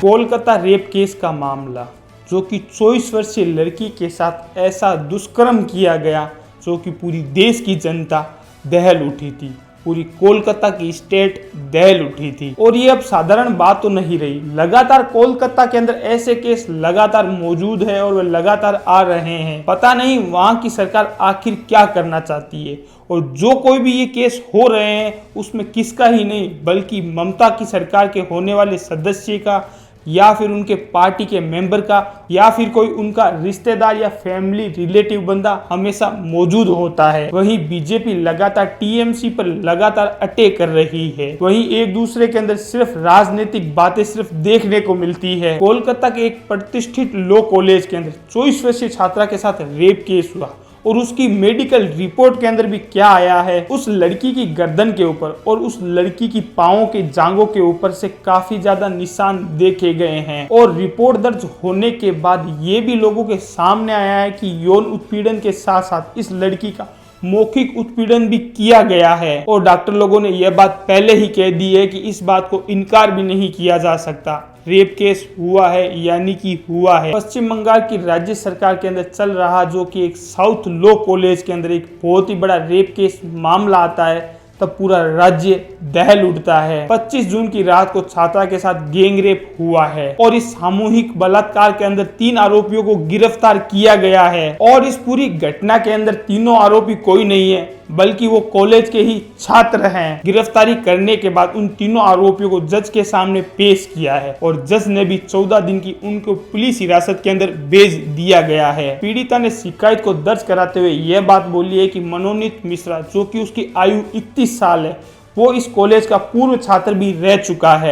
Kolkata rape case का मामला, जो कि 24 वर्षीय लड़की के साथ ऐसा दुष्कर्म किया गया जो कि पूरी देश की जनता दहल उठी थी, पूरी कोलकाता की स्टेट दहल उठी थी। और ये अब साधारण बात तो नहीं रही, लगातार कोलकाता के अंदर ऐसे केस लगातार मौजूद है और वे लगातार आ रहे हैं। पता नहीं वहां की सरकार आखिर क्या करना चाहती है। और जो कोई भी ये केस हो रहे हैं उसमें किसका ही नहीं बल्कि ममता की सरकार के होने वाले सदस्य का, या फिर उनके पार्टी के मेंबर का, या फिर कोई उनका रिश्तेदार या फैमिली रिलेटिव बंदा हमेशा मौजूद होता है। वहीं बीजेपी लगातार टीएमसी पर लगातार अटैक कर रही है। वहीं एक दूसरे के अंदर सिर्फ राजनीतिक बातें सिर्फ देखने को मिलती है। कोलकाता के एक प्रतिष्ठित लॉ कॉलेज के अंदर 24 वर्षीय छात्रा के साथ रेप केस हुआ और उसकी मेडिकल रिपोर्ट के अंदर भी क्या आया है, उस लड़की की गर्दन के ऊपर और उस लड़की की पांवों के जांघों के ऊपर से काफी ज्यादा निशान देखे गए हैं। और रिपोर्ट दर्ज होने के बाद ये भी लोगों के सामने आया है कि यौन उत्पीड़न के साथ साथ इस लड़की का मौखिक उत्पीड़न भी किया गया है। और डॉक्टर लोगों ने यह बात पहले ही कह दी है कि इस बात को इनकार भी नहीं किया जा सकता। रेप केस हुआ है यानी कि हुआ है। पश्चिम बंगाल की राज्य सरकार के अंदर चल रहा जो कि एक साउथ लॉ कॉलेज के अंदर एक बहुत ही बड़ा रेप केस मामला आता है, तब पूरा राज्य दहल उठता है। 25 जून की रात को छात्रा के साथ गैंग रेप हुआ है और इस सामूहिक बलात्कार के अंदर 3 आरोपियों को गिरफ्तार किया गया है। और इस पूरी घटना के अंदर तीनों आरोपी कोई नहीं है बल्कि वो कॉलेज के ही छात्र हैं। गिरफ्तारी करने के बाद उन तीनों आरोपियों को जज के सामने पेश किया है और जज ने भी 14 दिन की उनको पुलिस हिरासत के अंदर भेज दिया गया है। पीड़िता ने शिकायत को दर्ज कराते हुए यह बात बोली है कि मनोनीत मिश्रा, जो कि उसकी आयु 31 साल है, वो इस कॉलेज का पूर्व छात्र भी रह चुका है।